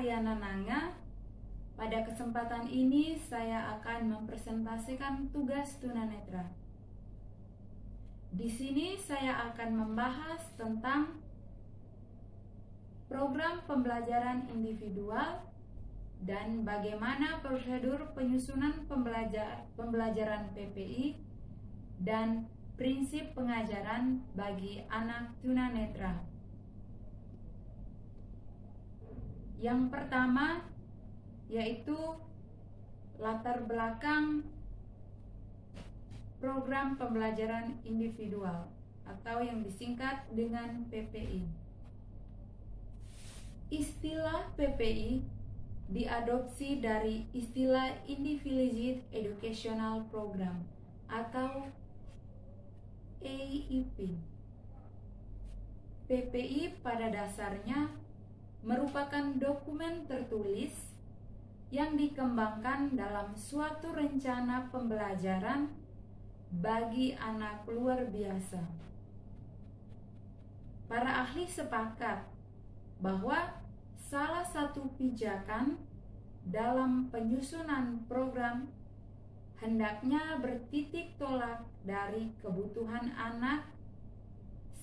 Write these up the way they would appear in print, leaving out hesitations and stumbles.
Ariana Nanga. Pada kesempatan ini saya akan mempresentasikan tugas tunanetra. Di sini saya akan membahas tentang program pembelajaran individual dan bagaimana prosedur penyusunan pembelajaran PPI dan prinsip pengajaran bagi anak tunanetra. Yang pertama yaitu latar belakang program pembelajaran individual atau yang disingkat dengan PPI. Istilah PPI diadopsi dari istilah Individualized Educational Program atau AEP. PPI pada dasarnya merupakan dokumen tertulis yang dikembangkan dalam suatu rencana pembelajaran bagi anak luar biasa. Para ahli sepakat bahwa salah satu pijakan dalam penyusunan program hendaknya bertitik tolak dari kebutuhan anak,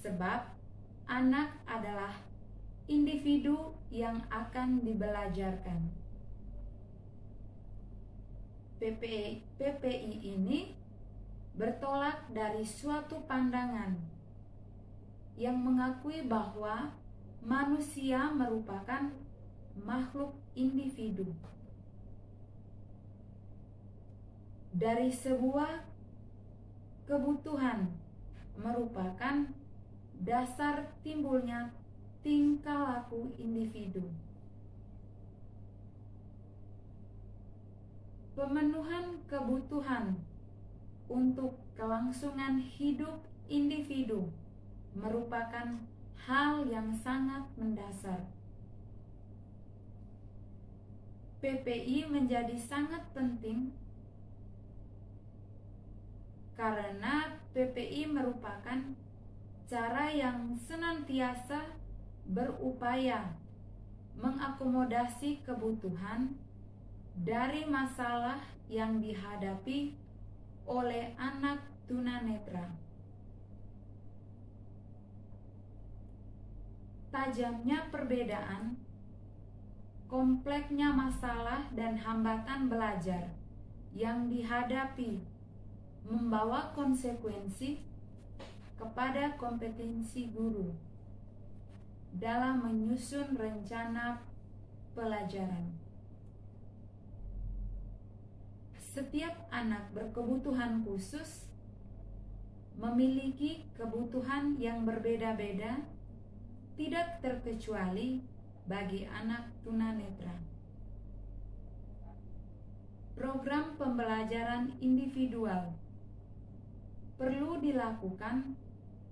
sebab anak adalah individu yang akan dibelajarkan. PPI ini bertolak dari suatu pandangan yang mengakui bahwa manusia merupakan makhluk individu. Dari sebuah kebutuhan merupakan dasar timbulnya tingkah laku individu. Pemenuhan kebutuhan untuk kelangsungan hidup individu merupakan hal yang sangat mendasar. PPI menjadi sangat penting karena PPI merupakan cara yang senantiasa berupaya mengakomodasi kebutuhan dari masalah yang dihadapi oleh anak tunanetra. Tajamnya perbedaan, kompleksnya masalah dan hambatan belajar yang dihadapi membawa konsekuensi kepada kompetensi guru dalam menyusun rencana pelajaran. Setiap anak berkebutuhan khusus memiliki kebutuhan yang berbeda-beda, tidak terkecuali bagi anak tunanetra. Program pembelajaran individual perlu dilakukan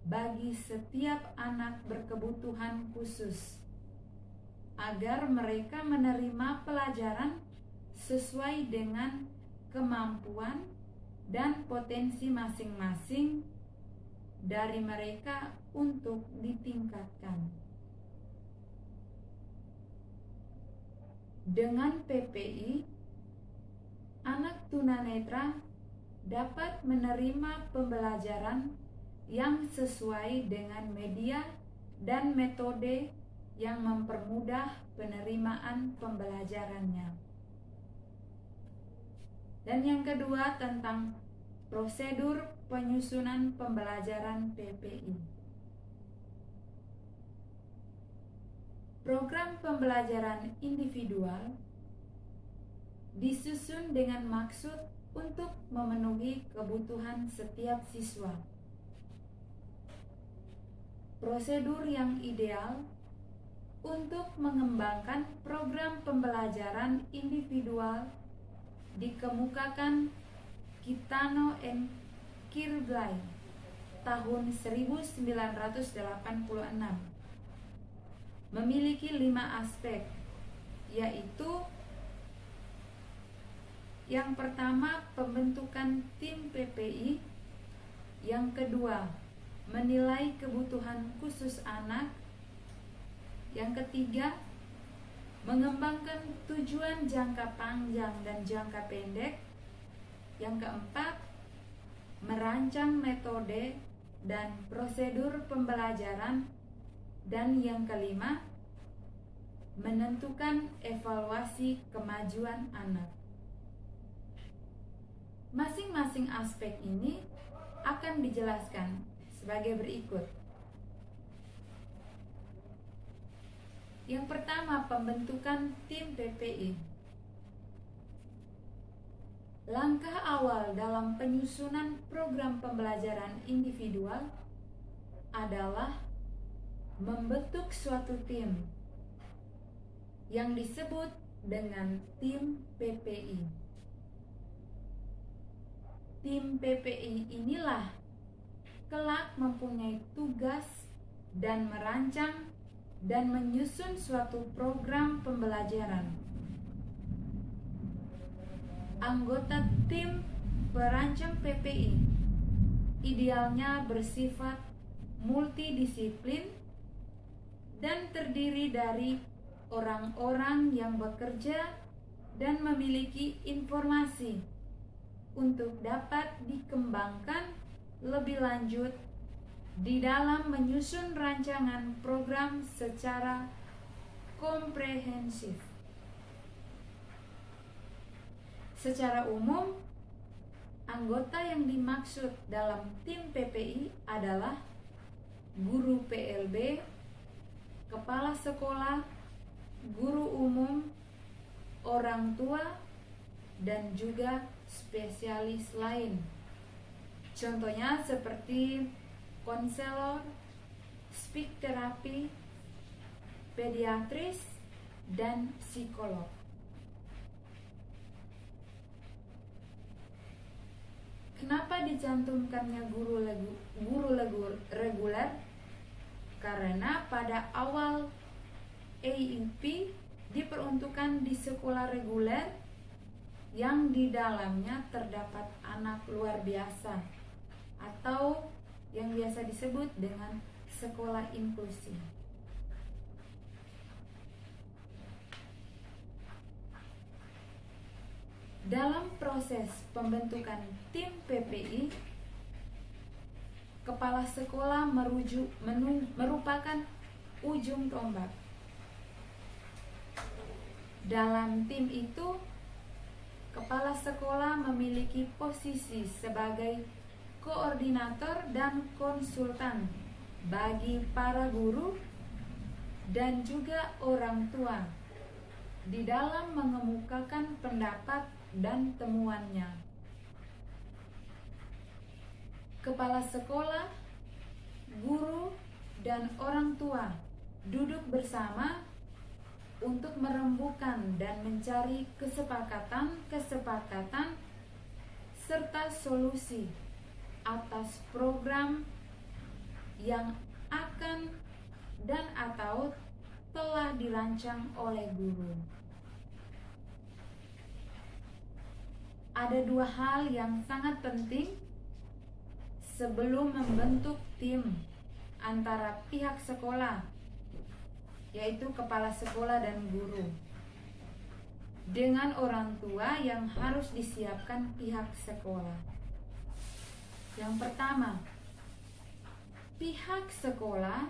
bagi setiap anak berkebutuhan khusus agar mereka menerima pelajaran sesuai dengan kemampuan dan potensi masing-masing dari mereka untuk ditingkatkan. Dengan PPI, anak tunanetra dapat menerima pembelajaran yang sesuai dengan media dan metode yang mempermudah penerimaan pembelajarannya. Dan yang kedua tentang prosedur penyusunan pembelajaran PPI. Program pembelajaran individual disusun dengan maksud untuk memenuhi kebutuhan setiap siswa. Prosedur yang ideal untuk mengembangkan program pembelajaran individual dikemukakan Kitano and Kirblay tahun 1986. Memiliki 5 aspek, yaitu yang pertama pembentukan tim PPI, yang kedua menilai kebutuhan khusus anak, yang ketiga mengembangkan tujuan jangka panjang dan jangka pendek. Yang keempat, merancang metode dan prosedur pembelajaran. Dan yang kelima, menentukan evaluasi kemajuan anak. Masing-masing aspek ini akan dijelaskan sebagai berikut. Yang pertama, pembentukan tim PPI. Langkah awal dalam penyusunan program pembelajaran individual adalah membentuk suatu tim yang disebut dengan tim PPI. Tim PPI inilah kelak mempunyai tugas dan merancang dan menyusun suatu program pembelajaran. Anggota tim perancang PPI idealnya bersifat multidisiplin dan terdiri dari orang-orang yang bekerja dan memiliki informasi untuk dapat dikembangkan lebih lanjut di dalam menyusun rancangan program secara komprehensif. Secara umum, anggota yang dimaksud dalam tim PPI adalah guru PLB, kepala sekolah, guru umum, orang tua, dan juga spesialis lain. Contohnya seperti konselor, speech therapy, pediatris, dan psikolog. Kenapa dicantumkannya guru reguler? Karena pada awal AIP diperuntukkan di sekolah reguler yang di dalamnya terdapat anak luar biasa atau yang biasa disebut dengan sekolah inklusi. Dalam proses pembentukan tim PPI, kepala sekolah merupakan ujung tombak. Dalam tim itu, kepala sekolah memiliki posisi sebagai koordinator dan konsultan bagi para guru dan juga orang tua di dalam mengemukakan pendapat dan temuannya. Kepala sekolah, guru, dan orang tua duduk bersama untuk merembukan dan mencari kesepakatan serta solusi atas program yang akan dan atau telah dirancang oleh guru. Ada dua hal yang sangat penting sebelum membentuk tim antara pihak sekolah, yaitu kepala sekolah dan guru, dengan orang tua yang harus disiapkan pihak sekolah. Yang pertama, pihak sekolah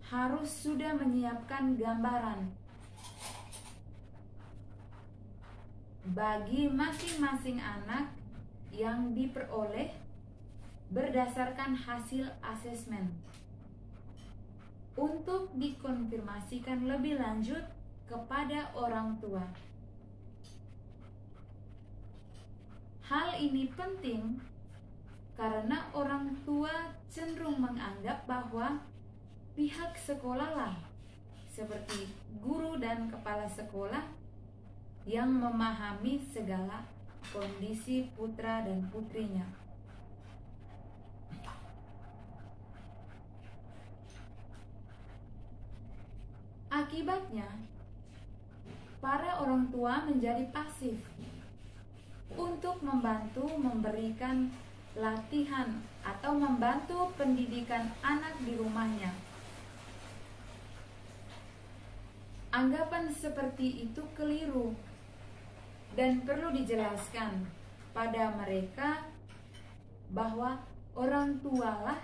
harus sudah menyiapkan gambaran bagi masing-masing anak yang diperoleh berdasarkan hasil asesmen untuk dikonfirmasikan lebih lanjut kepada orang tua. Hal ini penting karena orang tua cenderung menganggap bahwa pihak sekolahlah seperti guru dan kepala sekolah yang memahami segala kondisi putra dan putrinya. Akibatnya, para orang tua menjadi pasif untuk membantu memberikan latihan atau membantu pendidikan anak di rumahnya. Anggapan seperti itu keliru dan perlu dijelaskan pada mereka bahwa orang tualah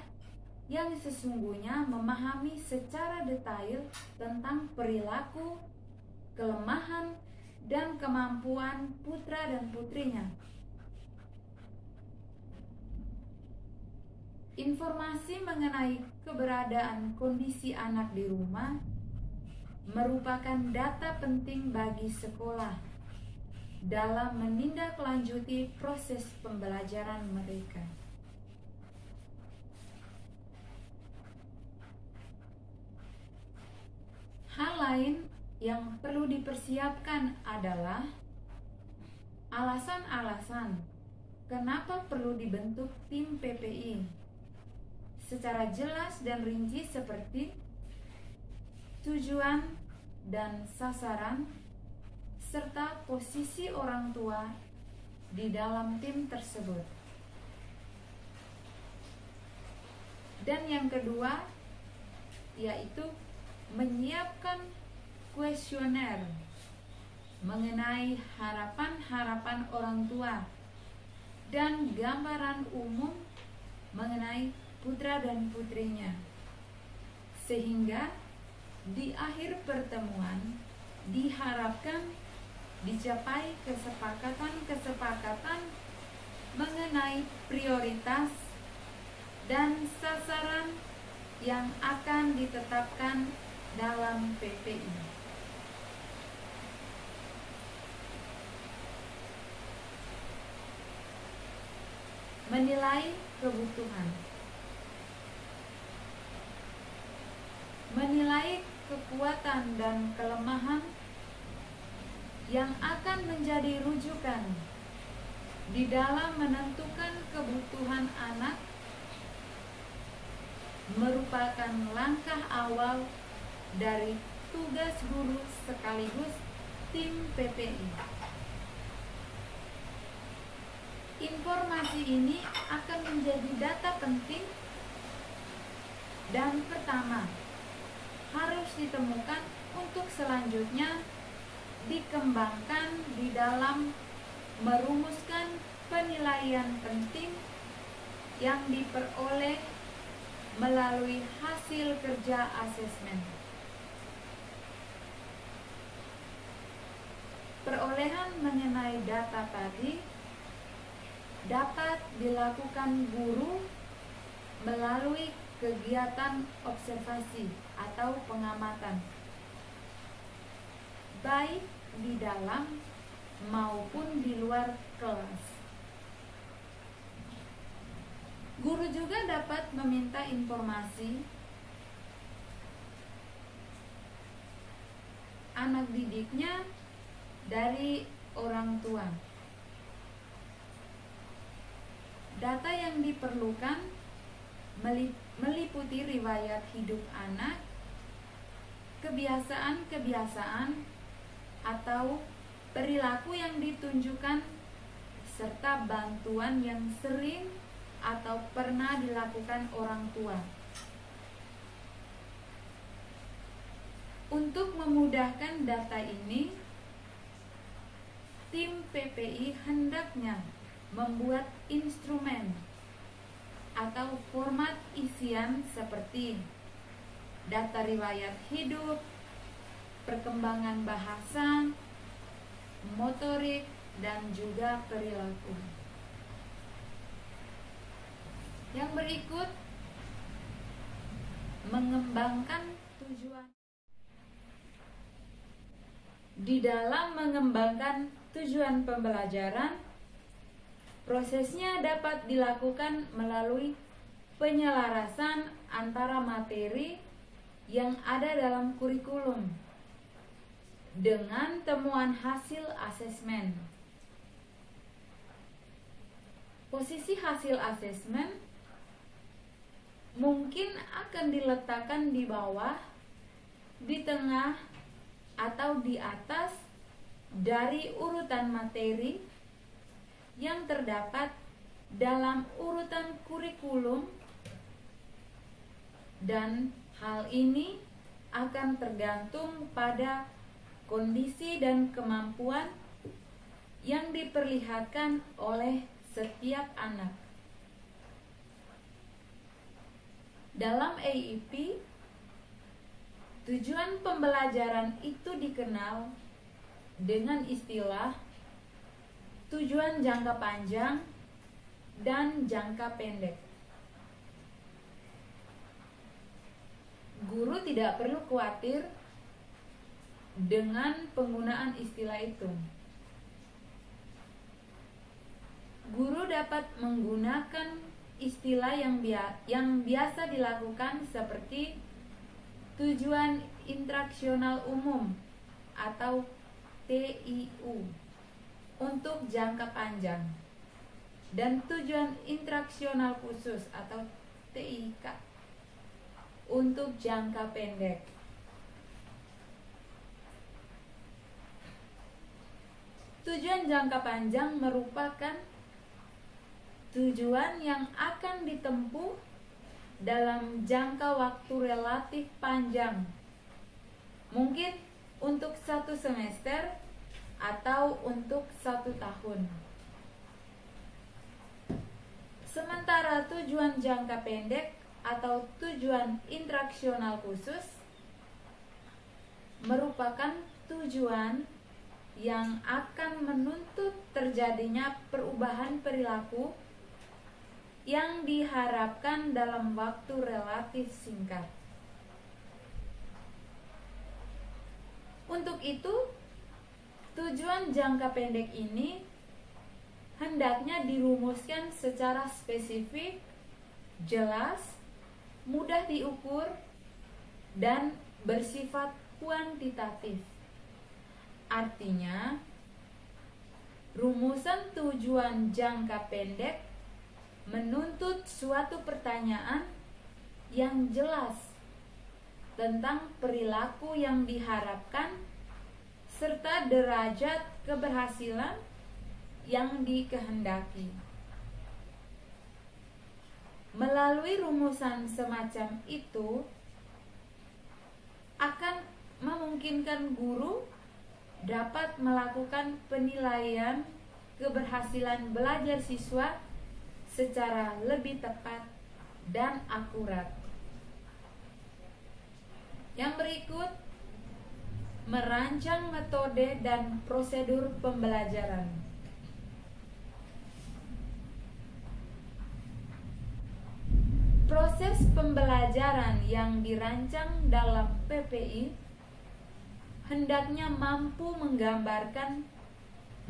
yang sesungguhnya memahami secara detail tentang perilaku, kelemahan, dan kemampuan putra dan putrinya. Informasi mengenai keberadaan kondisi anak di rumah merupakan data penting bagi sekolah dalam menindaklanjuti proses pembelajaran mereka. Hal lain yang perlu dipersiapkan adalah alasan-alasan kenapa perlu dibentuk tim PPI secara jelas dan rinci, seperti tujuan dan sasaran serta posisi orang tua di dalam tim tersebut. Dan yang kedua yaitu menyiapkan kuesioner mengenai harapan-harapan orang tua dan gambaran umum mengenai putra dan putrinya, sehingga di akhir pertemuan diharapkan dicapai kesepakatan mengenai prioritas dan sasaran yang akan ditetapkan dalam PPI. Menilai kebutuhan. Menilai kekuatan dan kelemahan yang akan menjadi rujukan di dalam menentukan kebutuhan anak merupakan langkah awal dari tugas guru sekaligus tim PPI. Informasi ini akan menjadi data penting dan pertama harus ditemukan untuk selanjutnya dikembangkan di dalam merumuskan penilaian penting yang diperoleh melalui hasil kerja asesmen. Perolehan mengenai data tadi dapat dilakukan guru melalui kegiatan observasi atau pengamatan, baik di dalam maupun di luar kelas. Guru juga dapat meminta informasi anak didiknya dari orang tua. Data yang diperlukan meliputi riwayat hidup anak, kebiasaan-kebiasaan atau perilaku yang ditunjukkan, serta bantuan yang sering atau pernah dilakukan orang tua. Untuk memudahkan data ini, tim PPI hendaknya membuat instrumen atau format isian seperti data riwayat hidup, perkembangan bahasa, motorik, dan juga perilaku. Yang berikut, mengembangkan tujuan. Di dalam mengembangkan tujuan pembelajaran, prosesnya dapat dilakukan melalui penyelarasan antara materi yang ada dalam kurikulum dengan temuan hasil asesmen. Posisi hasil asesmen mungkin akan diletakkan di bawah, di tengah, atau di atas dari urutan materi yang terdapat dalam urutan kurikulum, dan hal ini akan tergantung pada kondisi dan kemampuan yang diperlihatkan oleh setiap anak. Dalam AEP, tujuan pembelajaran itu dikenal dengan istilah tujuan jangka panjang dan jangka pendek. Guru tidak perlu khawatir dengan penggunaan istilah itu. Guru dapat menggunakan istilah yang biasa dilakukan seperti tujuan instruksional umum atau TIU untuk jangka panjang dan tujuan instruksional khusus atau TIK untuk jangka pendek. Tujuan jangka panjang merupakan tujuan yang akan ditempuh dalam jangka waktu relatif panjang, mungkin untuk 1 semester atau untuk 1 tahun. Sementara tujuan jangka pendek atau tujuan instruksional khusus merupakan tujuan yang akan menuntut terjadinya perubahan perilaku yang diharapkan dalam waktu relatif singkat. Untuk itu, tujuan jangka pendek ini hendaknya dirumuskan secara spesifik, jelas, mudah diukur, dan bersifat kuantitatif. Artinya, rumusan tujuan jangka pendek menuntut suatu pertanyaan yang jelas tentang perilaku yang diharapkan serta derajat keberhasilan yang dikehendaki. Melalui rumusan semacam itu akan memungkinkan guru dapat melakukan penilaian keberhasilan belajar siswa secara lebih tepat dan akurat. Yang berikut, merancang metode dan prosedur pembelajaran. Proses pembelajaran yang dirancang dalam PPI hendaknya mampu menggambarkan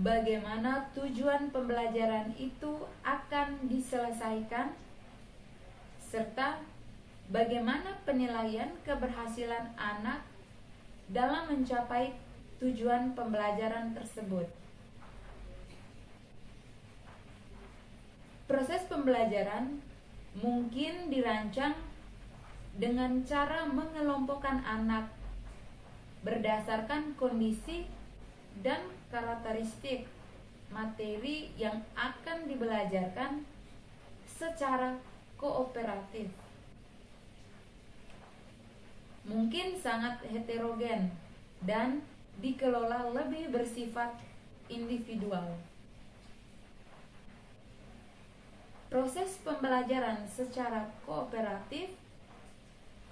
bagaimana tujuan pembelajaran itu akan diselesaikan, serta bagaimana penilaian keberhasilan anak dalam mencapai tujuan pembelajaran tersebut. Proses pembelajaran mungkin dirancang dengan cara mengelompokkan anak berdasarkan kondisi dan karakteristik materi yang akan dibelajarkan secara kooperatif. Mungkin sangat heterogen dan dikelola lebih bersifat individual. Proses pembelajaran secara kooperatif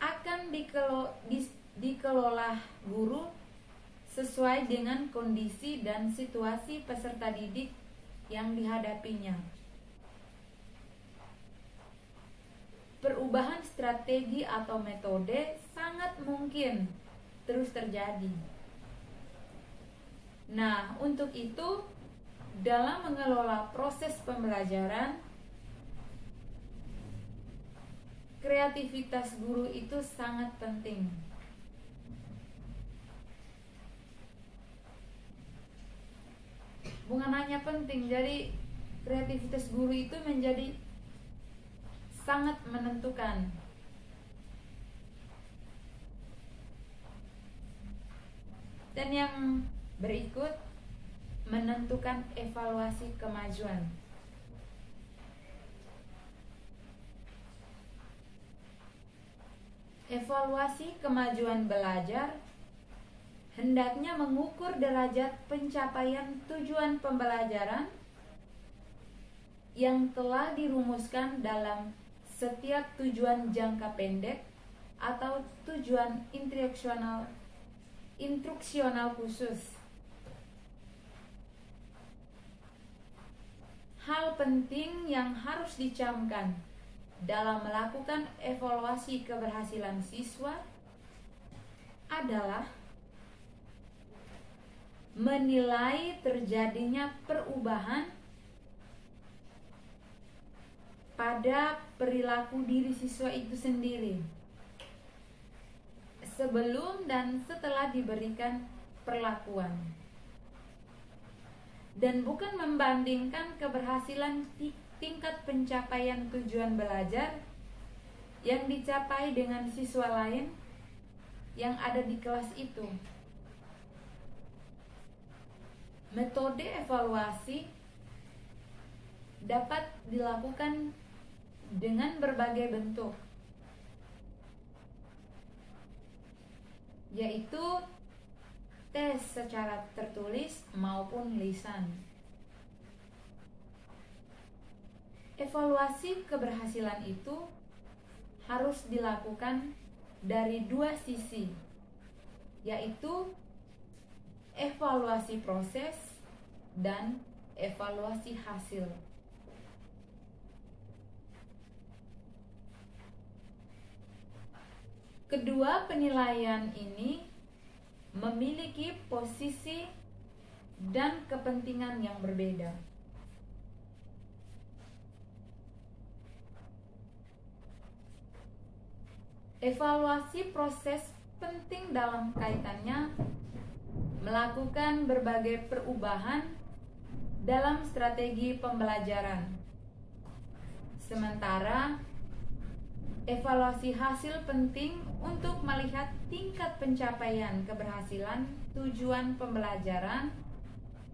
akan dikelola guru sesuai dengan kondisi dan situasi peserta didik yang dihadapinya. Perubahan strategi atau metode sangat mungkin terus terjadi. Nah, untuk itu, dalam mengelola proses pembelajaran, kreativitas guru itu sangat penting. Bukan hanya penting, jadi kreativitas guru itu menjadi sangat menentukan. Dan yang berikut, menentukan evaluasi kemajuan. Evaluasi kemajuan belajar hendaknya mengukur derajat pencapaian tujuan pembelajaran yang telah dirumuskan dalam setiap tujuan jangka pendek atau tujuan instruksional khusus. Hal penting yang harus dicamkan dalam melakukan evaluasi keberhasilan siswa adalah menilai terjadinya perubahan pada perilaku diri siswa itu sendiri sebelum dan setelah diberikan perlakuan, dan bukan membandingkan keberhasilan tingkat pencapaian tujuan belajar yang dicapai dengan siswa lain yang ada di kelas itu. Metode evaluasi dapat dilakukan dengan berbagai bentuk, yaitu tes secara tertulis maupun lisan. Evaluasi keberhasilan itu harus dilakukan dari dua sisi, yaitu evaluasi proses dan evaluasi hasil. Kedua penilaian ini memiliki posisi dan kepentingan yang berbeda. Evaluasi proses penting dalam kaitannya melakukan berbagai perubahan dalam strategi pembelajaran. Sementara evaluasi hasil penting untuk melihat tingkat pencapaian keberhasilan tujuan pembelajaran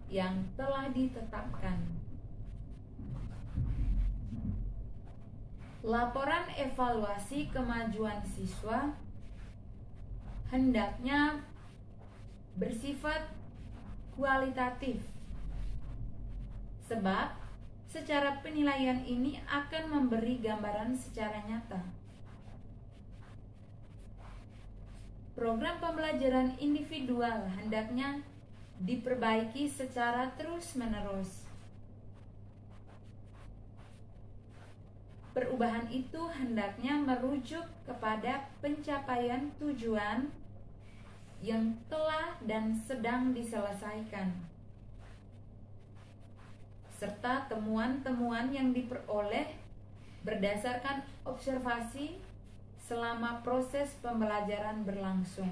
yang telah ditetapkan. Laporan evaluasi kemajuan siswa hendaknya bersifat kualitatif, sebab secara penilaian ini akan memberi gambaran secara nyata. Program pembelajaran individual hendaknya diperbaiki secara terus-menerus. Perubahan itu hendaknya merujuk kepada pencapaian tujuan yang telah dan sedang diselesaikan, serta temuan-temuan yang diperoleh berdasarkan observasi selama proses pembelajaran berlangsung.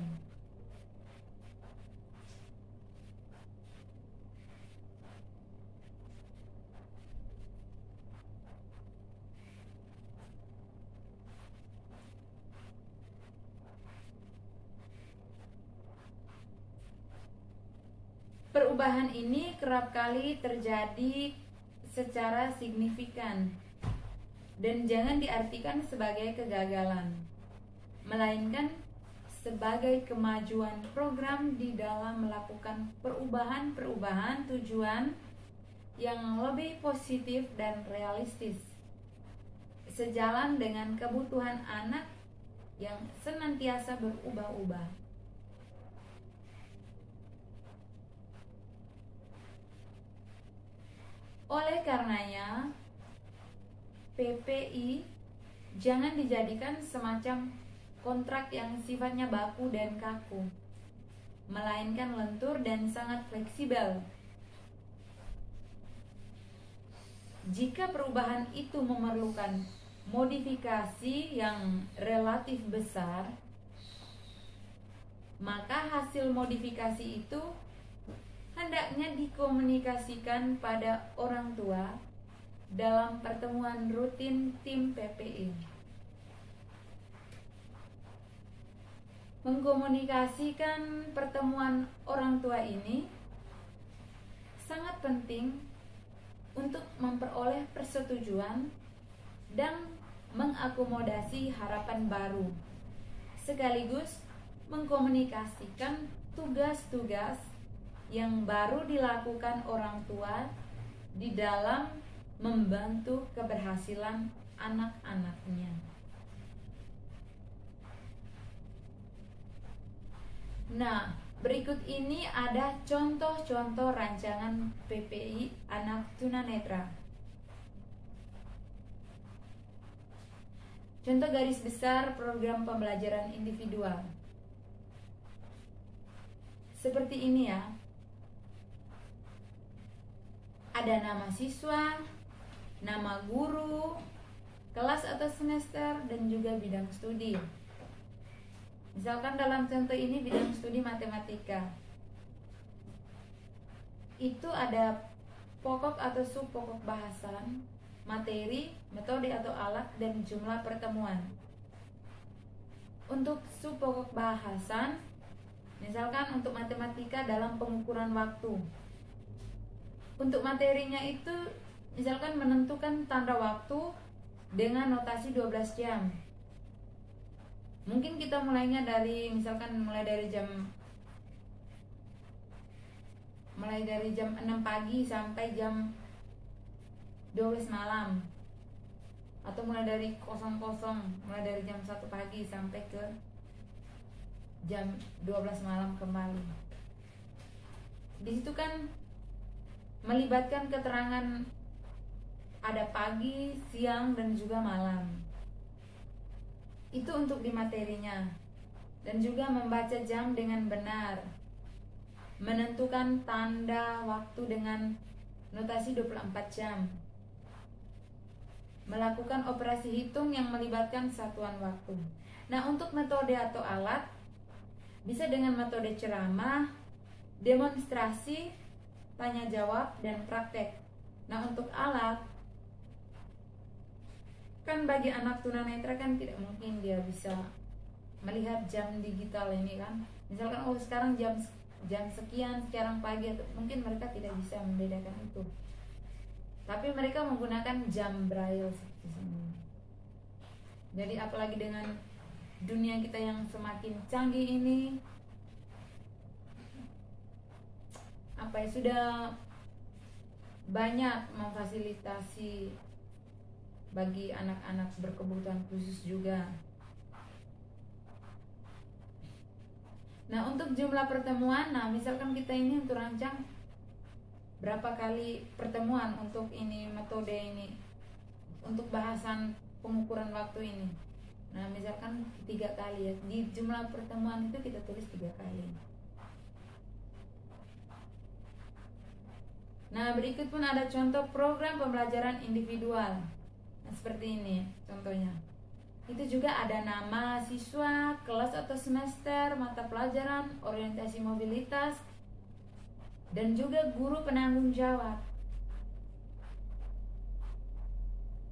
Perubahan ini kerap kali terjadi secara signifikan dan jangan diartikan sebagai kegagalan, melainkan sebagai kemajuan program di dalam melakukan perubahan-perubahan tujuan yang lebih positif dan realistis, sejalan dengan kebutuhan anak yang senantiasa berubah-ubah. Oleh karenanya, PPI jangan dijadikan semacam kontrak yang sifatnya baku dan kaku, melainkan lentur dan sangat fleksibel. Jika perubahan itu memerlukan modifikasi yang relatif besar, maka hasil modifikasi itu hendaknya dikomunikasikan pada orang tua dalam pertemuan rutin tim PPI. Mengkomunikasikan pertemuan orang tua ini sangat penting untuk memperoleh persetujuan dan mengakomodasi harapan baru, sekaligus mengkomunikasikan tugas-tugas yang baru dilakukan orang tua di dalam membantu keberhasilan anak-anaknya. Nah, berikut ini ada contoh-contoh rancangan PPI anak tunanetra. Contoh garis besar program pembelajaran individual. Seperti ini ya. Ada nama siswa, nama guru, kelas atau semester, dan juga bidang studi. Misalkan dalam contoh ini bidang studi matematika. Itu ada pokok atau subpokok bahasan, materi, metode atau alat, dan jumlah pertemuan. Untuk subpokok bahasan, misalkan untuk matematika dalam pengukuran waktu. Untuk materinya itu misalkan menentukan tanda waktu dengan notasi 12 jam. Mungkin kita mulainya dari mulai dari jam 6 pagi sampai jam 12 malam. Atau mulai dari mulai dari jam 1 pagi sampai ke jam 12 malam kembali. Di situ kan melibatkan keterangan ada pagi, siang, dan juga malam. Itu untuk di materinya. Dan juga membaca jam dengan benar. Menentukan tanda waktu dengan notasi 24 jam. Melakukan operasi hitung yang melibatkan satuan waktu. Nah, untuk metode atau alat bisa dengan metode ceramah, demonstrasi, tanya jawab, dan praktek. Nah, untuk alat kan bagi anak tunanetra kan tidak mungkin dia bisa melihat jam digital ini kan. Misalkan sekarang jam sekian, sekarang pagi, atau mungkin mereka tidak bisa membedakan itu. Tapi mereka menggunakan jam braille seperti ini. Jadi apalagi dengan dunia kita yang semakin canggih ini, sudah banyak memfasilitasi bagi anak-anak berkebutuhan khusus juga. Nah, untuk jumlah pertemuan, misalkan kita ini untuk rancang berapa kali pertemuan untuk ini metode ini, untuk bahasan pengukuran waktu ini. Nah, misalkan 3 kali ya. Di jumlah pertemuan itu kita tulis 3 kali. Nah, berikut pun ada contoh program pembelajaran individual. Nah, seperti ini contohnya. Itu juga ada nama siswa, kelas atau semester, mata pelajaran, orientasi mobilitas, dan juga guru penanggung jawab.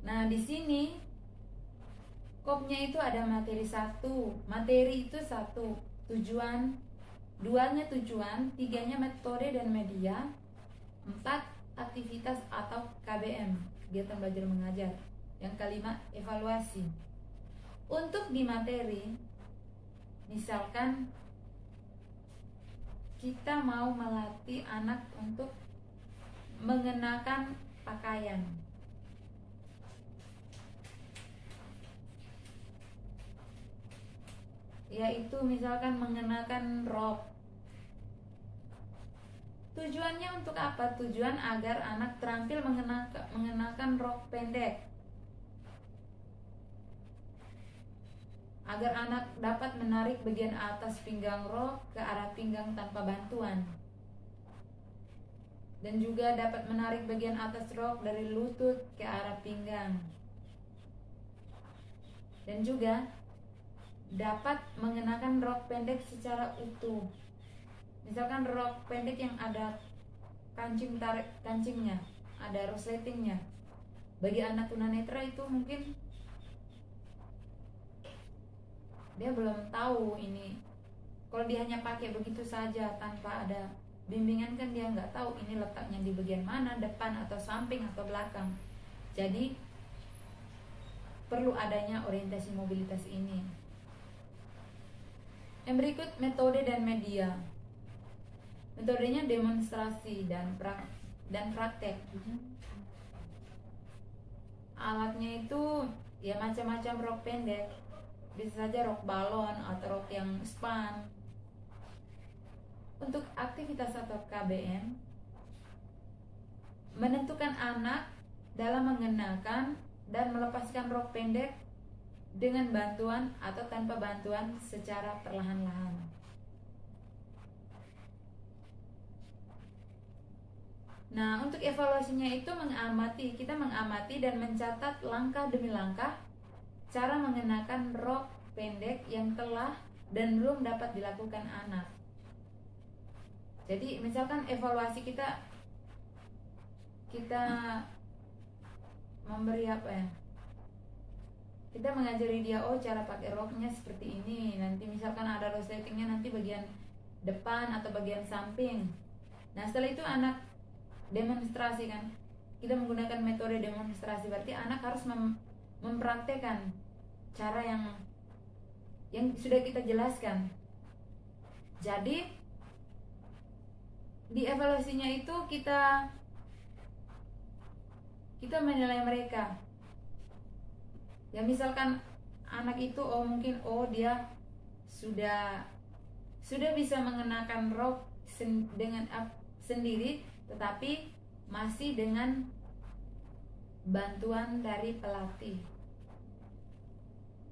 Nah, di sini kopnya itu ada materi 1. Materi itu 1, tujuan, 2-nya tujuan, 3-nya metode dan media, 4 aktivitas atau KBM, kegiatan belajar mengajar. Yang kelima, evaluasi. Untuk di materi, misalkan kita mau melatih anak untuk mengenakan pakaian. Yaitu misalkan mengenakan rok. Tujuannya untuk apa? Tujuan agar anak terampil mengenakan rok pendek. Agar anak dapat menarik bagian atas pinggang rok ke arah pinggang tanpa bantuan. Dan juga dapat menarik bagian atas rok dari lutut ke arah pinggang. Dan juga dapat mengenakan rok pendek secara utuh. Misalkan rok pendek yang ada kancingnya, ada resletingnya. Bagi anak tunanetra itu mungkin dia belum tahu ini. Kalau dia hanya pakai begitu saja tanpa ada bimbingan, kan dia nggak tahu ini letaknya di bagian mana, depan atau samping atau belakang. Jadi perlu adanya orientasi mobilitas ini. Yang berikut metode dan media. Metodenya demonstrasi dan praktek. Alatnya itu ya macam-macam rok pendek, bisa saja rok balon atau rok yang span. Untuk aktivitas atau KBM, menentukan anak dalam mengenakan dan melepaskan rok pendek dengan bantuan atau tanpa bantuan secara perlahan-lahan. Nah, untuk evaluasinya itu kita mengamati dan mencatat langkah demi langkah cara mengenakan rok pendek yang telah dan belum dapat dilakukan anak. Jadi, misalkan evaluasi kita memberi apa ya? Kita mengajari dia, oh cara pakai roknya seperti ini. Nanti misalkan ada rosettingnya nanti bagian depan atau bagian samping. Nah, setelah itu anak demonstrasi kan, kita menggunakan metode demonstrasi, berarti anak harus mempraktekkan cara yang sudah kita jelaskan. Jadi di evaluasinya itu kita menilai mereka. Ya misalkan anak itu dia sudah bisa mengenakan rok dengan sendiri, tetapi masih dengan bantuan dari pelatih.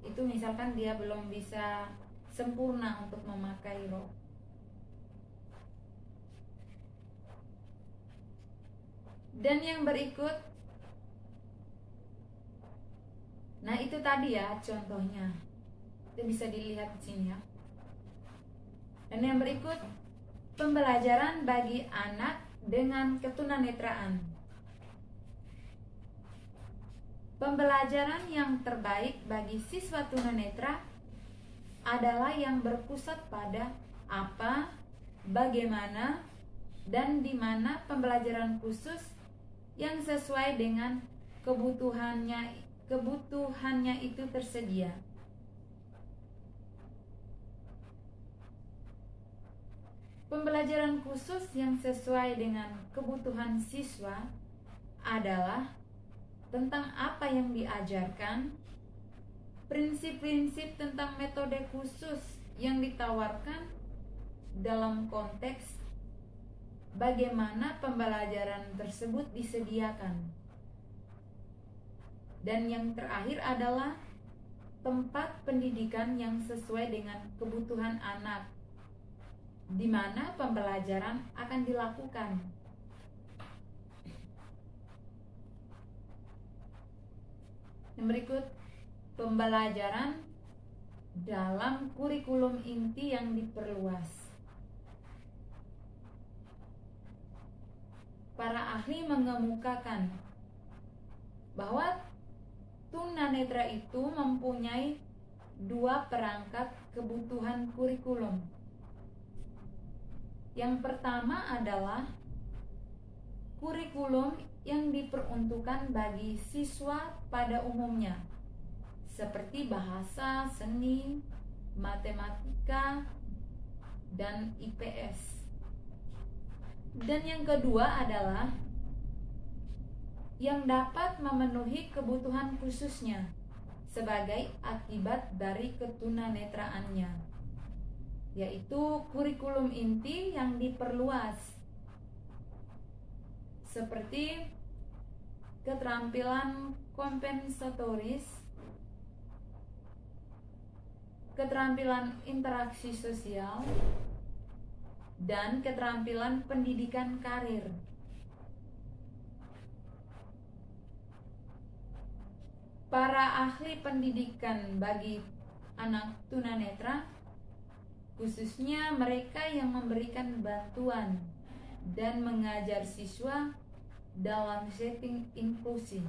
Itu misalkan dia belum bisa sempurna untuk memakai rok. Dan yang berikut, nah itu tadi ya contohnya, itu bisa dilihat di sini ya. Dan yang berikut, pembelajaran bagi anak dengan ketunanetraan. Pembelajaran yang terbaik bagi siswa tunanetra adalah yang berpusat pada apa, bagaimana, dan di mana pembelajaran khusus yang sesuai dengan kebutuhannya itu tersedia. Pembelajaran khusus yang sesuai dengan kebutuhan siswa adalah tentang apa yang diajarkan, prinsip-prinsip tentang metode khusus yang ditawarkan dalam konteks bagaimana pembelajaran tersebut disediakan. Dan yang terakhir adalah tempat pendidikan yang sesuai dengan kebutuhan anak, di mana pembelajaran akan dilakukan. Yang berikut, pembelajaran dalam kurikulum inti yang diperluas. Para ahli mengemukakan bahwa tunanetra itu mempunyai 2 perangkat kebutuhan kurikulum. Yang pertama adalah kurikulum yang diperuntukkan bagi siswa pada umumnya, seperti bahasa, seni, matematika, dan IPS. Dan yang kedua adalah yang dapat memenuhi kebutuhan khususnya sebagai akibat dari ketunanetraannya, yaitu kurikulum inti yang diperluas, seperti keterampilan kompensatoris, keterampilan interaksi sosial, dan keterampilan pendidikan karir. Para ahli pendidikan bagi anak tunanetra, khususnya mereka yang memberikan bantuan dan mengajar siswa dalam setting inklusi,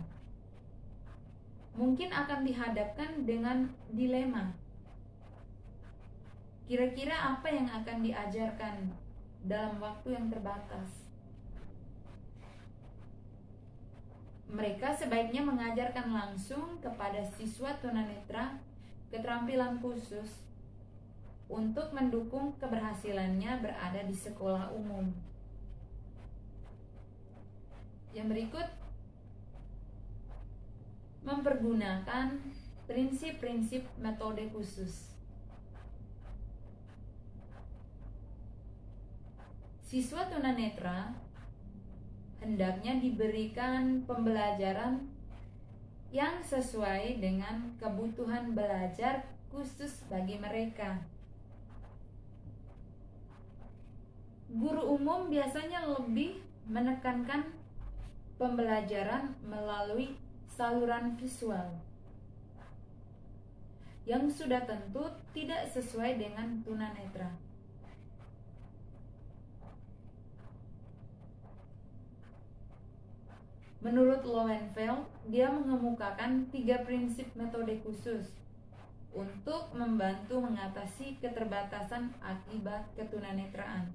mungkin akan dihadapkan dengan dilema. Kira-kira apa yang akan diajarkan dalam waktu yang terbatas? Mereka sebaiknya mengajarkan langsung kepada siswa tunanetra keterampilan khusus untuk mendukung keberhasilannya berada di sekolah umum. Yang berikut, mempergunakan prinsip-prinsip metode khusus. Siswa tunanetra hendaknya diberikan pembelajaran yang sesuai dengan kebutuhan belajar khusus bagi mereka. Guru umum biasanya lebih menekankan pembelajaran melalui saluran visual yang sudah tentu tidak sesuai dengan tunanetra. Menurut Lowenfeld, dia mengemukakan 3 prinsip metode khusus untuk membantu mengatasi keterbatasan akibat ketunanetraan.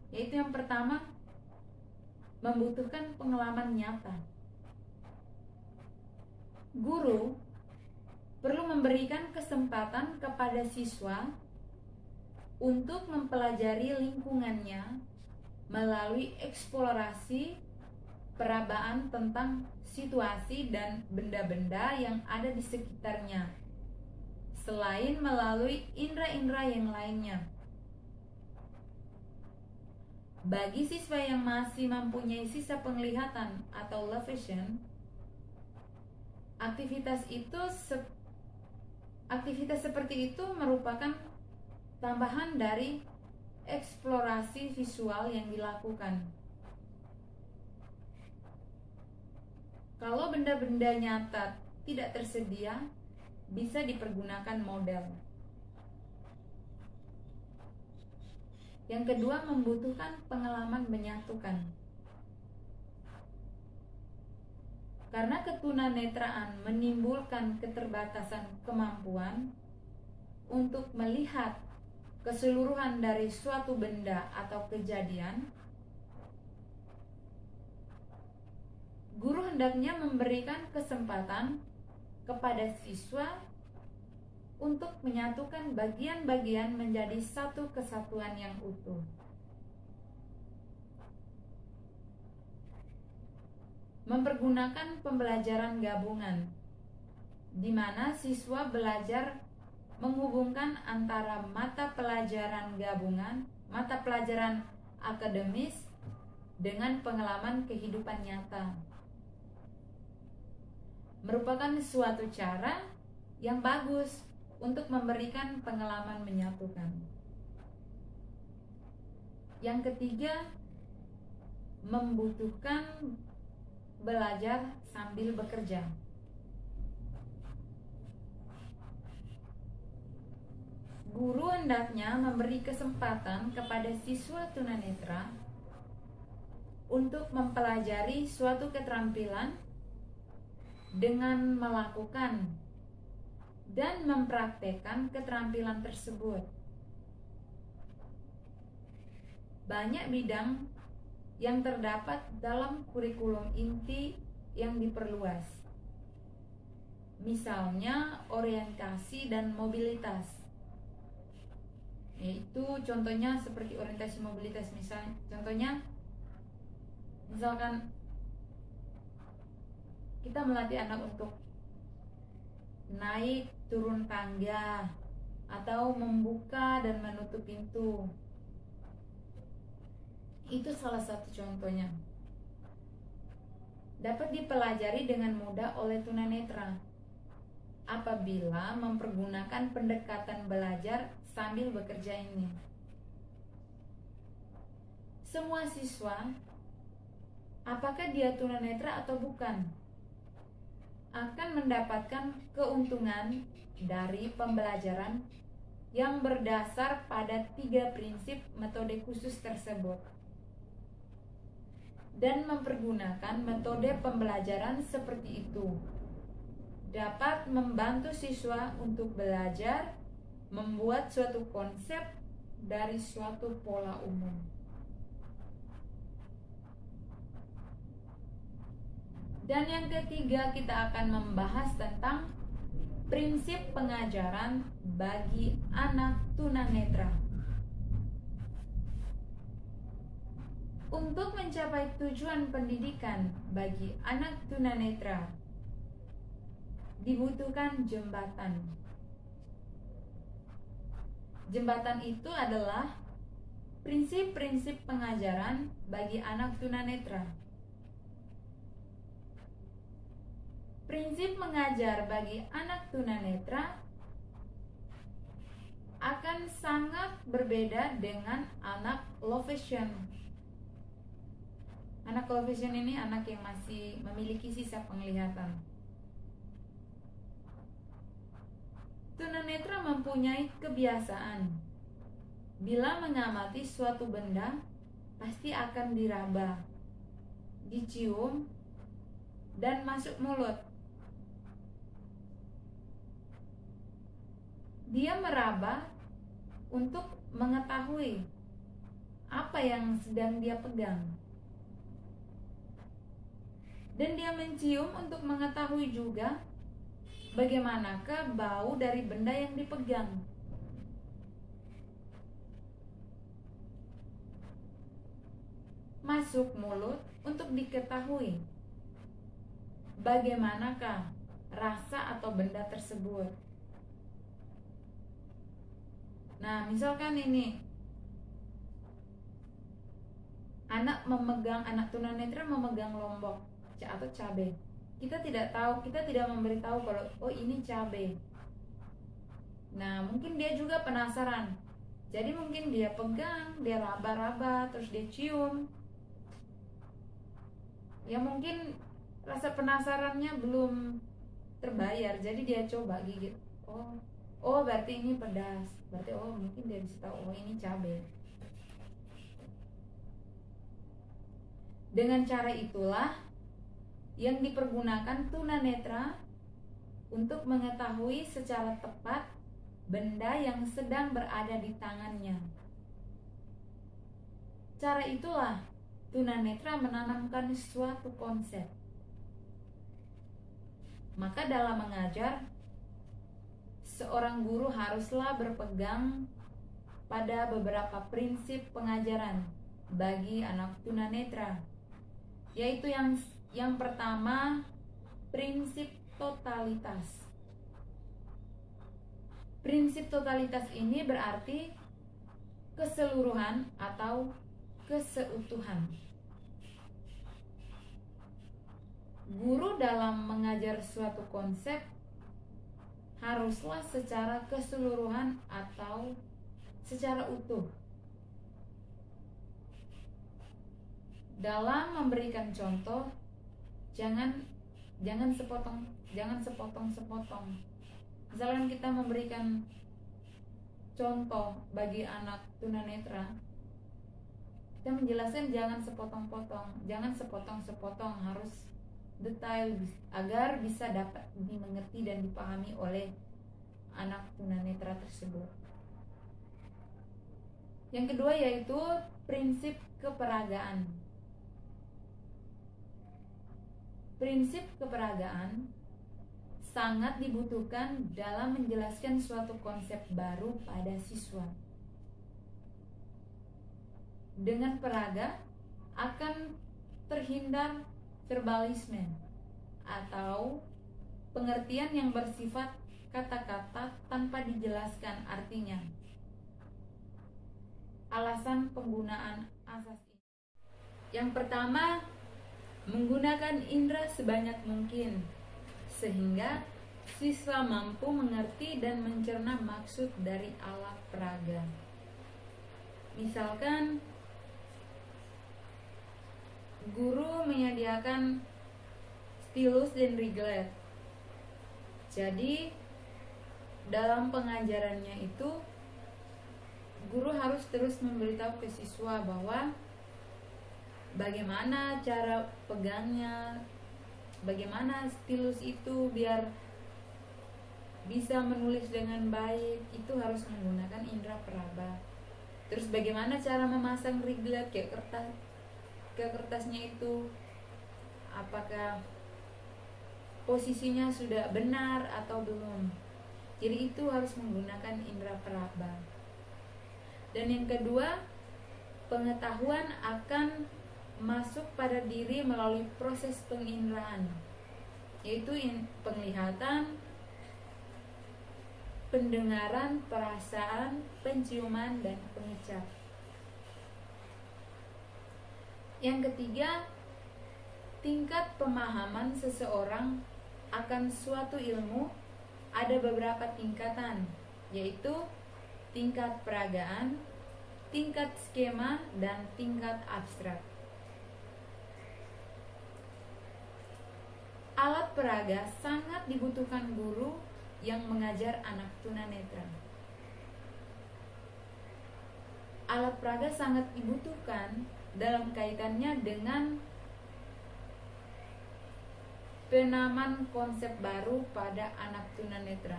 Yaitu yang pertama, membutuhkan pengalaman nyata. Guru perlu memberikan kesempatan kepada siswa untuk mempelajari lingkungannya melalui eksplorasi perabaan tentang situasi dan benda-benda yang ada di sekitarnya, selain melalui indera-indera yang lainnya. Bagi siswa yang masih mempunyai sisa penglihatan atau low vision, aktivitas seperti itu merupakan tambahan dari eksplorasi visual yang dilakukan. Kalau benda-benda nyata tidak tersedia, bisa dipergunakan model. Yang kedua, membutuhkan pengalaman menyatukan. Karena ketunanetraan menimbulkan keterbatasan kemampuan untuk melihat keseluruhan dari suatu benda atau kejadian, guru hendaknya memberikan kesempatan kepada siswa untuk menyatukan bagian-bagian menjadi satu kesatuan yang utuh. Mempergunakan pembelajaran gabungan, di mana siswa belajar menghubungkan antara mata pelajaran gabungan, mata pelajaran akademis dengan pengalaman kehidupan nyata. Merupakan suatu cara yang bagus untuk memberikan pengalaman menyatukan. Yang ketiga, membutuhkan belajar sambil bekerja. Guru hendaknya memberi kesempatan kepada siswa tunanetra untuk mempelajari suatu keterampilan dengan melakukan dan mempraktekkan keterampilan tersebut. Banyak bidang yang terdapat dalam kurikulum inti yang diperluas. Misalnya orientasi dan mobilitas. Yaitu contohnya seperti orientasi mobilitas, misalkan kita melatih anak untuk naik turun tangga atau membuka dan menutup pintu. Itu salah satu contohnya. Dapat dipelajari dengan mudah oleh tunanetra apabila mempergunakan pendekatan belajar sambil bekerja ini. Semua siswa, apakah dia tunanetra atau bukan, akan mendapatkan keuntungan dari pembelajaran yang berdasar pada 3 prinsip metode khusus tersebut, dan mempergunakan metode pembelajaran seperti itu dapat membantu siswa untuk belajar membuat suatu konsep dari suatu pola umum. Dan yang ketiga, kita akan membahas tentang prinsip pengajaran bagi anak tunanetra. Untuk mencapai tujuan pendidikan bagi anak tunanetra, dibutuhkan jembatan. Jembatan itu adalah prinsip-prinsip pengajaran bagi anak tunanetra. Prinsip mengajar bagi anak tunanetra akan sangat berbeda dengan anak low vision. Anak low vision ini anak yang masih memiliki sisa penglihatan. Tunanetra mempunyai kebiasaan, bila mengamati suatu benda, pasti akan diraba, dicium, dan masuk mulut. Dia meraba untuk mengetahui apa yang sedang dia pegang. Dan dia mencium untuk mengetahui juga bagaimanakah bau dari benda yang dipegang. Masuk mulut untuk diketahui bagaimanakah rasa atau benda tersebut. Nah, misalkan ini anak tunanetra memegang lombok atau cabai. Kita tidak tahu, kita tidak memberitahu kalau oh ini cabai. Nah, mungkin dia juga penasaran. Jadi mungkin dia pegang, dia raba-raba, terus dia cium. Ya mungkin rasa penasarannya belum terbayar, jadi dia coba gigit. Oh berarti ini pedas. Berarti mungkin dia bisa tahu ini cabai. Dengan cara itulah yang dipergunakan tunanetra untuk mengetahui secara tepat benda yang sedang berada di tangannya. Cara itulah tunanetra menanamkan suatu konsep. Maka dalam mengajar, seorang guru haruslah berpegang pada beberapa prinsip pengajaran bagi anak tunanetra, yaitu yang pertama, prinsip totalitas. Prinsip totalitas ini berarti keseluruhan atau keseutuhan. Guru dalam mengajar suatu konsep haruslah secara keseluruhan atau secara utuh. Dalam memberikan contoh, jangan sepotong-sepotong. Misalkan kita memberikan contoh bagi anak tunanetra, kita menjelaskan jangan sepotong-sepotong, harus detail agar bisa dapat dimengerti dan dipahami oleh anak tunanetra tersebut. Yang kedua yaitu prinsip keperagaan. Prinsip keperagaan sangat dibutuhkan dalam menjelaskan suatu konsep baru pada siswa. Dengan peraga akan terhindar verbalisme atau pengertian yang bersifat kata-kata tanpa dijelaskan artinya. Alasan penggunaan asas ini. Yang pertama, menggunakan indera sebanyak mungkin sehingga siswa mampu mengerti dan mencerna maksud dari alat peraga. Misalkan guru menyediakan stilus dan riglet. Jadi dalam pengajarannya itu guru harus terus memberitahu ke siswa bahwa bagaimana cara pegangnya, bagaimana stilus itu biar bisa menulis dengan baik, itu harus menggunakan indera peraba. Terus bagaimana cara memasang riglet ke kertasnya itu, apakah posisinya sudah benar atau belum. Jadi itu harus menggunakan indera peraba. Dan yang kedua, pengetahuan akan masuk pada diri melalui proses penginderaan, yaitu penglihatan, pendengaran, perasaan, penciuman, dan pengecap. Yang ketiga, tingkat pemahaman seseorang akan suatu ilmu ada beberapa tingkatan, yaitu tingkat peragaan, tingkat skema, dan tingkat abstrak. Alat peraga sangat dibutuhkan guru yang mengajar anak tunanetra. Alat peraga sangat dibutuhkan dalam kaitannya dengan penamaan konsep baru pada anak tunanetra.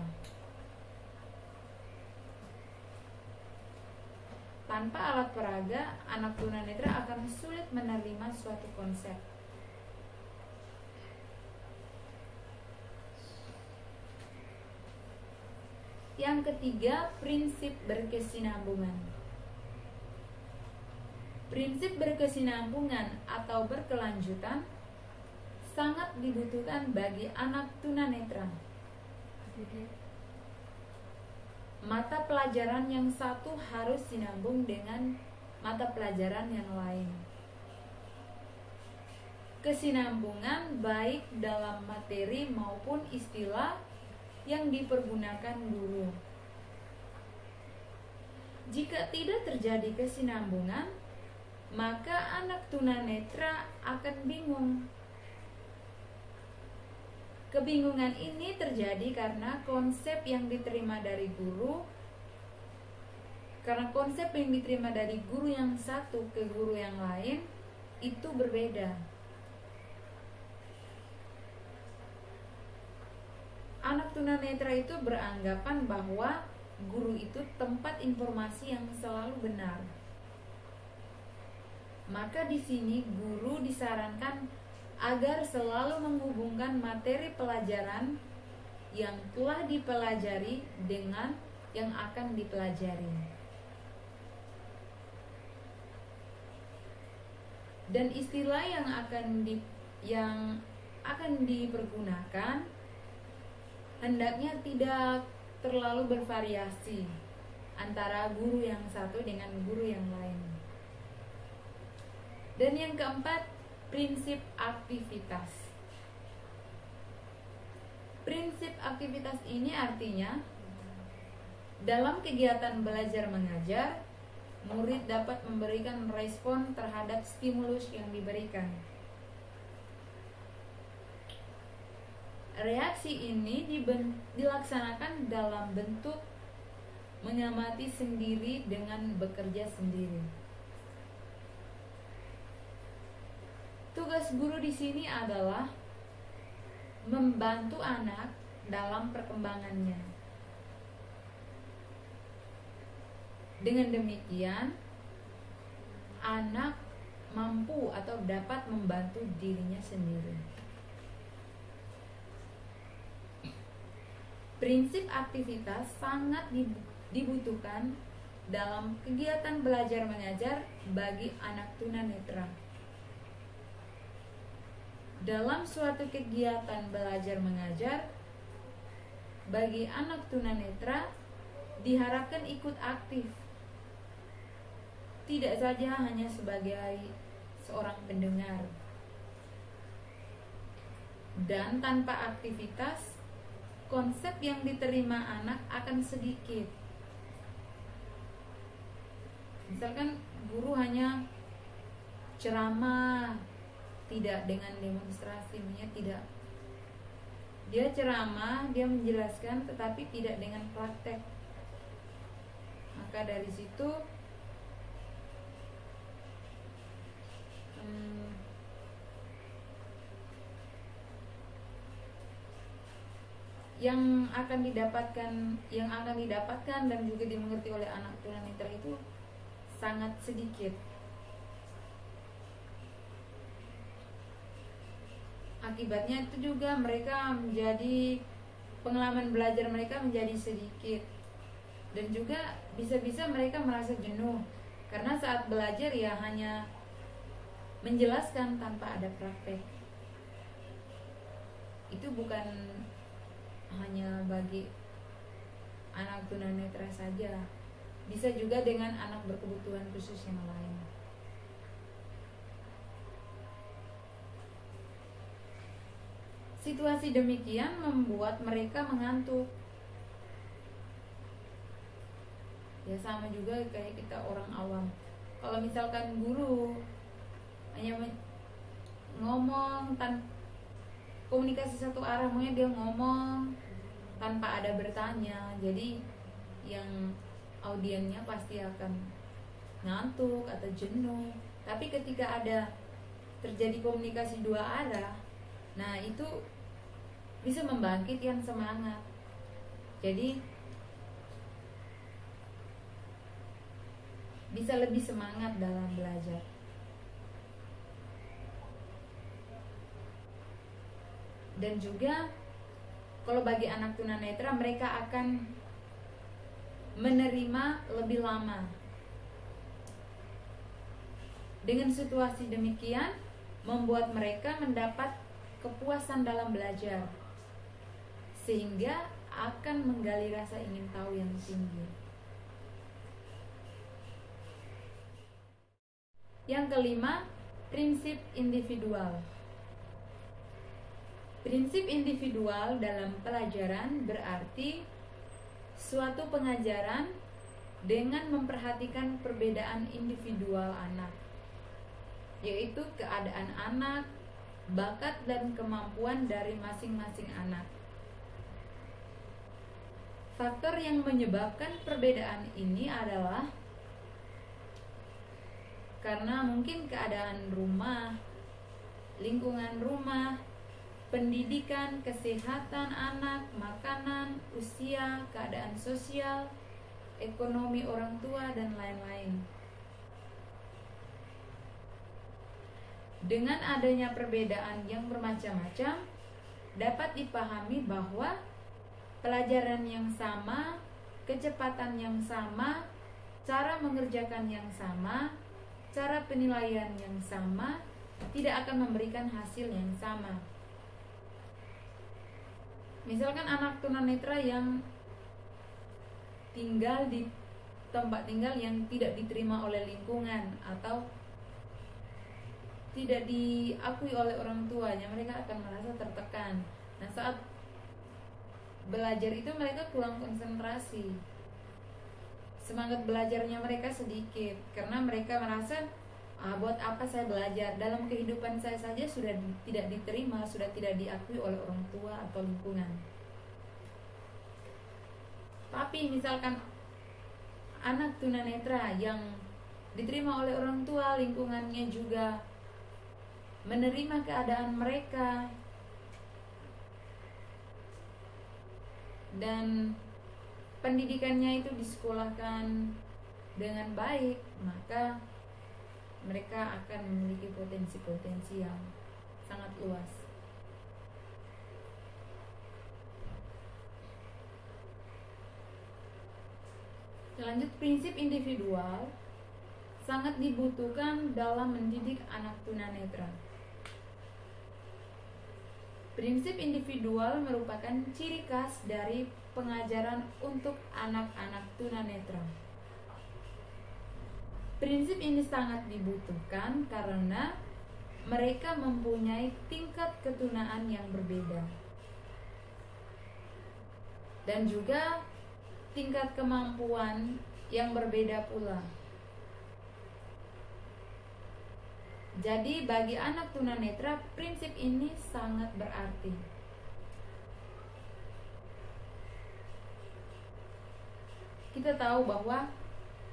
Tanpa alat peraga, anak tunanetra akan sulit menerima suatu konsep. Yang ketiga, prinsip berkesinambungan. Prinsip berkesinambungan atau berkelanjutan sangat dibutuhkan bagi anak tunanetra. Mata pelajaran yang satu harus sinambung dengan mata pelajaran yang lain. Kesinambungan baik dalam materi maupun istilah yang dipergunakan guru. Jika tidak terjadi kesinambungan, maka anak tunanetra akan bingung. Kebingungan ini terjadi karena konsep yang diterima dari guru yang satu ke guru yang lain itu berbeda. Anak tunanetra itu beranggapan bahwa guru itu tempat informasi yang selalu benar. Maka di sini guru disarankan agar selalu menghubungkan materi pelajaran yang telah dipelajari dengan yang akan dipelajari. Dan istilah yang akan dipergunakan hendaknya tidak terlalu bervariasi antara guru yang satu dengan guru yang lain. Dan yang keempat, prinsip aktivitas. Prinsip aktivitas ini artinya dalam kegiatan belajar mengajar, murid dapat memberikan respon terhadap stimulus yang diberikan. Reaksi ini dilaksanakan dalam bentuk mengamati sendiri dengan bekerja sendiri. Tugas guru di sini adalah membantu anak dalam perkembangannya. Dengan demikian, anak mampu atau dapat membantu dirinya sendiri. Prinsip aktivitas sangat dibutuhkan dalam kegiatan belajar mengajar bagi anak tunanetra. Dalam suatu kegiatan belajar mengajar bagi anak tunanetra diharapkan ikut aktif, tidak saja hanya sebagai seorang pendengar. Dan tanpa aktivitas, konsep yang diterima anak akan sedikit. Misalkan guru hanya ceramah, tidak dengan demonstrasi, tidak. Dia ceramah, dia menjelaskan, tetapi tidak dengan praktek. Maka dari situ yang akan didapatkan dan juga dimengerti oleh anak tunanetra itu sangat sedikit. Akibatnya itu juga mereka menjadi pengalaman belajar mereka menjadi sedikit, dan juga bisa-bisa mereka merasa jenuh karena saat belajar ya hanya menjelaskan tanpa ada praktek. Itu bukan hanya bagi anak tunanetra saja, bisa juga dengan anak berkebutuhan khusus yang lain. Situasi demikian membuat mereka mengantuk. Ya sama juga kayak kita orang awam. Kalau misalkan guru hanya ngomong komunikasi satu arah, maunya dia ngomong tanpa ada bertanya, jadi yang audiennya pasti akan ngantuk atau jenuh. Tapi ketika ada terjadi komunikasi dua arah, nah itu bisa membangkitkan semangat. Jadi bisa lebih semangat dalam belajar. Dan juga kalau bagi anak tunanetra, mereka akan menerima lebih lama. Dengan situasi demikian membuat mereka mendapat kepuasan dalam belajar, sehingga akan menggali rasa ingin tahu yang tinggi. Yang kelima, prinsip individual. Prinsip individual dalam pelajaran berarti suatu pengajaran dengan memperhatikan perbedaan individual anak, yaitu keadaan anak, bakat dan kemampuan dari masing-masing anak. Faktor yang menyebabkan perbedaan ini adalah karena mungkin keadaan rumah, lingkungan rumah, pendidikan, kesehatan anak, makanan, usia, keadaan sosial, ekonomi orang tua, dan lain-lain. Dengan adanya perbedaan yang bermacam-macam, dapat dipahami bahwa pelajaran yang sama, kecepatan yang sama, cara mengerjakan yang sama, cara penilaian yang sama, tidak akan memberikan hasil yang sama. Misalkan anak tunanetra yang tinggal di tempat tinggal yang tidak diterima oleh lingkungan atau tidak diakui oleh orang tuanya, mereka akan merasa tertekan. Nah, saat belajar itu mereka kurang konsentrasi, semangat belajarnya mereka sedikit karena mereka merasa buat apa saya belajar, dalam kehidupan saya saja sudah tidak diterima, sudah tidak diakui oleh orang tua atau lingkungan. Tapi misalkan anak tunanetra yang diterima oleh orang tua, lingkungannya juga menerima keadaan mereka dan pendidikannya itu disekolahkan dengan baik, maka mereka akan memiliki potensi-potensi yang sangat luas. Lanjut, prinsip individual sangat dibutuhkan dalam mendidik anak tunanetra. Prinsip individual merupakan ciri khas dari pengajaran untuk anak-anak tunanetra. Prinsip ini sangat dibutuhkan karena mereka mempunyai tingkat ketunaan yang berbeda dan juga tingkat kemampuan yang berbeda pula. Jadi bagi anak tunanetra, prinsip ini sangat berarti. Kita tahu bahwa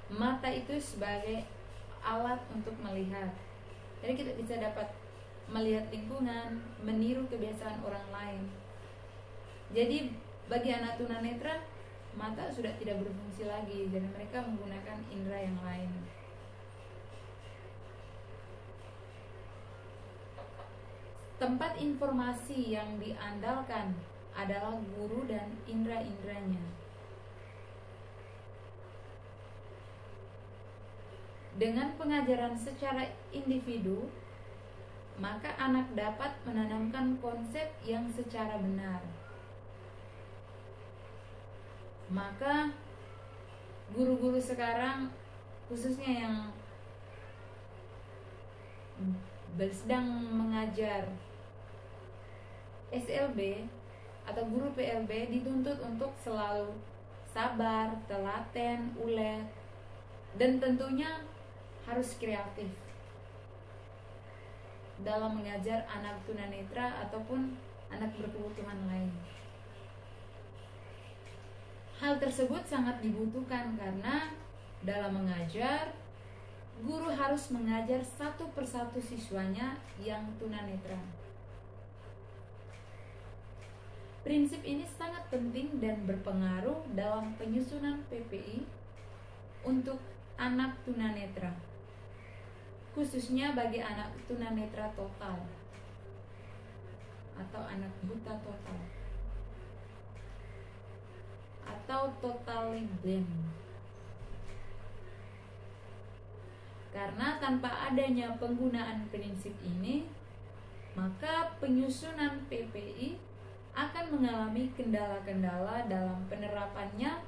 mata itu sebagai alat untuk melihat. Jadi kita bisa dapat melihat lingkungan, meniru kebiasaan orang lain. Jadi bagi anak tunanetra, mata sudah tidak berfungsi lagi, jadi mereka menggunakan indera yang lain. Tempat informasi yang diandalkan adalah guru dan indera-inderanya. Dengan pengajaran secara individu, maka anak dapat menanamkan konsep yang secara benar. Maka guru-guru sekarang, khususnya yang sedang mengajar SLB atau guru PLB, dituntut untuk selalu sabar, telaten, ulet, dan tentunya harus kreatif dalam mengajar anak tunanetra ataupun anak berkebutuhan lain. Hal tersebut sangat dibutuhkan karena dalam mengajar, guru harus mengajar satu persatu siswanya yang tunanetra. Prinsip ini sangat penting dan berpengaruh dalam penyusunan PPI untuk anak tunanetra, khususnya bagi anak tunanetra total atau anak buta total atau totally blind. Karena tanpa adanya penggunaan prinsip ini, maka penyusunan PPI akan mengalami kendala-kendala dalam penerapannya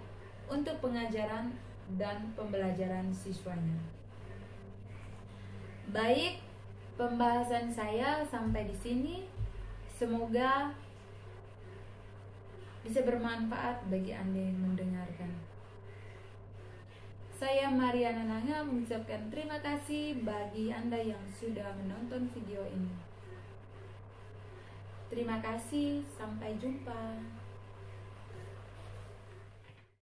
untuk pengajaran dan pembelajaran siswanya. Baik, pembahasan saya sampai di sini. Semoga bisa bermanfaat bagi Anda yang mendengarkan. Saya Mariana Nanga mengucapkan terima kasih bagi Anda yang sudah menonton video ini. Terima kasih, sampai jumpa.